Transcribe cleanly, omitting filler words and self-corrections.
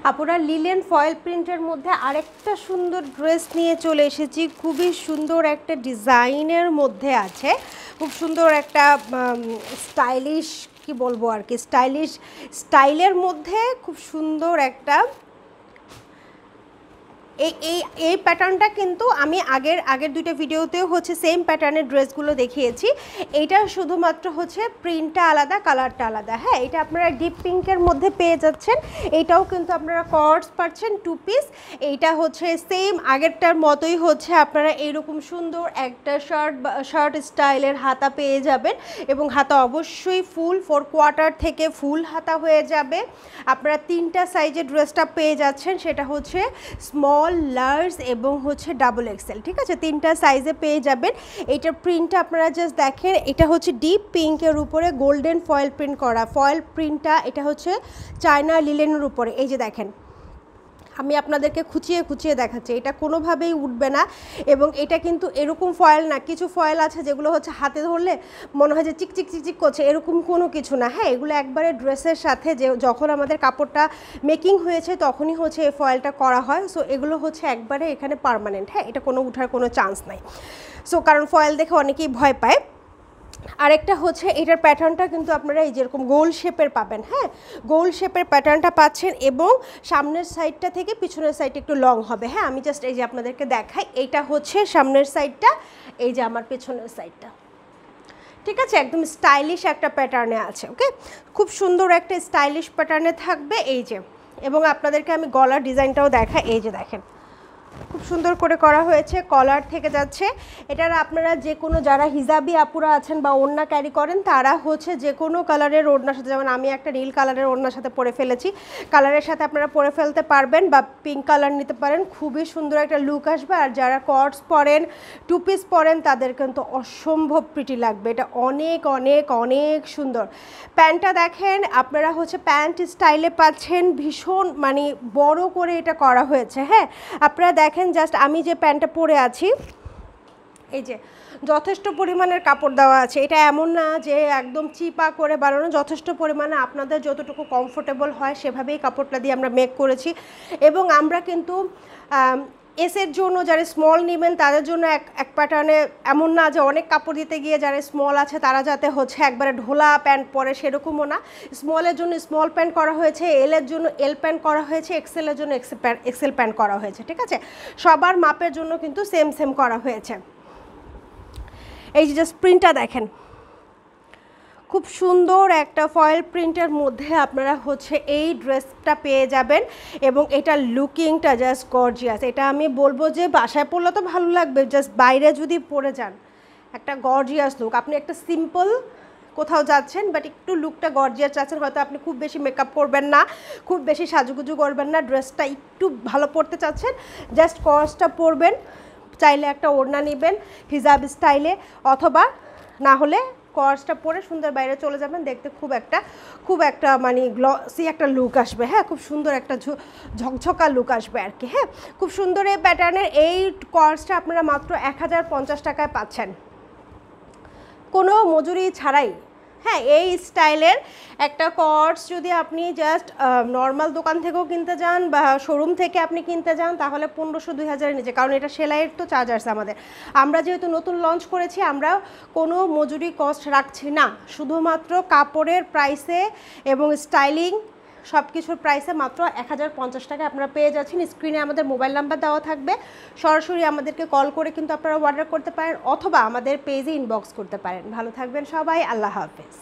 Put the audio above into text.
আপুরা linen foil প্রিন্টের মধ্যে আরেকটা সুন্দর ড্রেস নিয়ে চলে এসেছি। খুবই সুন্দর একটা ডিজাইনের মধ্যে আছে, খুব সুন্দর একটা স্টাইলিশ কি বলবো আর কি, স্টাইলিশ স্টাইলের মধ্যে খুব সুন্দর একটা এই প্যাটার্নটা কিন্তু আমি আগের দুইটা ভিডিওতেও হচ্ছে সেম প্যাটার্নের ড্রেসগুলো দেখিয়েছি। এইটা শুধুমাত্র হচ্ছে প্রিন্টটা আলাদা, কালারটা আলাদা। হ্যাঁ, এটা আপনারা ডিপ পিঙ্কের মধ্যে পেয়ে যাচ্ছেন। এইটাও কিন্তু আপনারা কর্ডস পাচ্ছেন 2 পিস। এইটা হচ্ছে সেম আগেরটার মতোই হচ্ছে আপনারা এইরকম সুন্দর একটা শার্ট স্টাইলের হাতা পেয়ে যাবেন, এবং হাতা অবশ্যই ফুল 4 কোয়ার্টার থেকে ফুল হাতা হয়ে যাবে। আপনারা 3টা সাইজের ড্রেসটা পেয়ে যাচ্ছেন, সেটা হচ্ছে স্মল, লার্জ এবং হচ্ছে ডাবল এক্সেল। ঠিক আছে, 3টা সাইজে পেয়ে যাবেন। এইটার প্রিন্টটা আপনারা জাস্ট দেখেন, এটা হচ্ছে ডিপ পিঙ্কের উপরে গোল্ডেন ফয়েল প্রিন্ট করা। ফয়েল প্রিন্টটা এটা হচ্ছে চায়না লিলেনের উপরে। এই যে দেখেন, আমি আপনাদেরকে খুঁচিয়ে খুঁচিয়ে দেখাচ্ছি, এটা কোনোভাবেই উঠবে না। এবং এটা কিন্তু এরকম ফয়েল না, কিছু ফয়েল আছে যেগুলো হচ্ছে হাতে ধরলে মনে হয় যে চিকচিক চিকচিক করছে, এরকম কোনো কিছু না। হ্যাঁ, এগুলো একবারে ড্রেসের সাথে যে যখন আমাদের কাপড়টা মেকিং হয়েছে তখনই হচ্ছে এই ফয়েলটা করা হয়। সো এগুলো হচ্ছে একবারে এখানে পার্মানেন্ট। হ্যাঁ, এটা কোনো উঠার কোনো চান্স নাই। সো কারণ ফয়েল দেখে অনেকেই ভয় পায়। আরেকটা হচ্ছে এটার প্যাটার্নটা কিন্তু আপনারা এই যেরকম গোল শেপের পাবেন। হ্যাঁ, গোল শেপের প্যাটার্নটা পাচ্ছেন, এবং সামনের সাইডটা থেকে পিছনের সাইডটা একটু লং হবে। হ্যাঁ, আমি জাস্ট এই যে আপনাদেরকে দেখাই, এইটা হচ্ছে সামনের সাইডটা, এই যে আমার পেছনের সাইডটা। ঠিক আছে, একদম স্টাইলিশ একটা প্যাটার্নে আছে। ওকে, খুব সুন্দর একটা স্টাইলিশ প্যাটার্নে থাকবে। এই যে, এবং আপনাদেরকে আমি গলার ডিজাইনটাও দেখাই। এই যে দেখেন, খুব সুন্দর করে করা হয়েছে, কলার থেকে যাচ্ছে। এটার আপনারা যে কোনো যারা হিজাবি আপুরা আছেন বা ওড়না ক্যারি করেন, তারা হচ্ছে যে কোনো কালারের ওড়নার সাথে, যেমন আমি একটা নীল কালারের ওড়নার সাথে পরে ফেলেছি, কালারের সাথে আপনারা পরে ফেলতে পারবেন, বা পিঙ্ক কালার নিতে পারেন। খুবই সুন্দর একটা লুক আসবে। আর যারা কর্ডস পরেন, 2 পিস পরেন, তাদের কিন্তু অসম্ভব প্রিটি লাগবে। এটা অনেক অনেক অনেক সুন্দর। প্যান্টটা দেখেন, আপনারা হচ্ছে প্যান্ট স্টাইলে পাচ্ছেন, ভীষণ মানে বড় করে এটা করা হয়েছে। হ্যাঁ, আপনারা দেখেন, জাস্ট আমি যে প্যান্টটা পরে আছি, এই যে যথেষ্ট পরিমাণের কাপড় দেওয়া আছে। এটা এমন না যে একদম চিপা করে বানানো, যথেষ্ট পরিমাণে আপনাদের যতটুকু কমফোর্টেবল হয় সেভাবেই কাপড়টা দিয়ে আমরা মেক করেছি। এবং আমরা কিন্তু এসের জন্য যারা স্মল নেবেন তাদের জন্য এক প্যাটার্নে, এমন না যে অনেক কাপড় দিতে গিয়ে যারা স্মল আছে তারা যাতে হচ্ছে একবারে ঢোলা প্যান্ট পরে, সেরকমও না। স্মলের জন্য স্মল প্যান্ট করা হয়েছে, এলের জন্য এল প্যান্ট করা হয়েছে, এক্সেলের জন্য এক্সেল প্যান্ট করা হয়েছে। ঠিক আছে, সবার মাপের জন্য কিন্তু সেম সেম করা হয়েছে। এই যে জাস্ট প্রিন্টটা দেখেন, খুব সুন্দর একটা ফয়েল প্রিন্টের মধ্যে আপনারা হচ্ছে এই ড্রেসটা পেয়ে যাবেন, এবং এটা লুকিংটা জাস্ট গর্জিয়াস। এটা আমি বলবো যে বাসায় পরলে তো ভালো লাগবে, জাস্ট বাইরে যদি পরে যান একটা গর্জিয়াস লুক। আপনি একটা সিম্পল কোথাও যাচ্ছেন বাট একটু লুকটা গর্জিয়াস চাচ্ছেন, হয়তো আপনি খুব বেশি মেকআপ করবেন না, খুব বেশি সাজুগুজু করবেন না, ড্রেসটা একটু ভালো পরতে চাচ্ছেন, জাস্ট কর্সটা পরবেন, চাইলে একটা ওড়না নেবেন হিজাব স্টাইলে, অথবা না হলে কর্সটা পরে সুন্দর বাইরে চলে যাবেন, দেখতে খুব একটা মানে গ্লসি একটা লুক আসবে। হ্যাঁ, খুব সুন্দর একটা ঝকঝকা লুক আসবে আর কি। হ্যাঁ, খুব সুন্দর এই প্যাটার্নের এই কর্সটা আপনারা মাত্র 1050 টাকায় পাচ্ছেন, কোনো মজুরি ছাড়াই। হ্যাঁ, এই স্টাইলের একটা কর্স যদি আপনি জাস্ট নর্মাল দোকান থেকেও কিনতে যান বা শোরুম থেকে আপনি কিনতে যান, তাহলে 1500-2000-এর নিচে, কারণ এটা সেলাইয়ের তো চার্জ আছে আমাদের। আমরা যেহেতু নতুন লঞ্চ করেছি, আমরা কোনো মজুরি কস্ট রাখছি না, শুধুমাত্র কাপড়ের প্রাইসে এবং স্টাইলিং সব কিছুর প্রাইসে মাত্র 1050 টাকায় আপনারা পেয়ে যাচ্ছেন। স্ক্রিনে আমাদের মোবাইল নাম্বার দেওয়া থাকবে, সরাসরি আমাদেরকে কল করে কিন্তু আপনারা অর্ডার করতে পারেন, অথবা আমাদের পেজে ইনবক্স করতে পারেন। ভালো থাকবেন সবাই, আল্লাহ হাফেজ।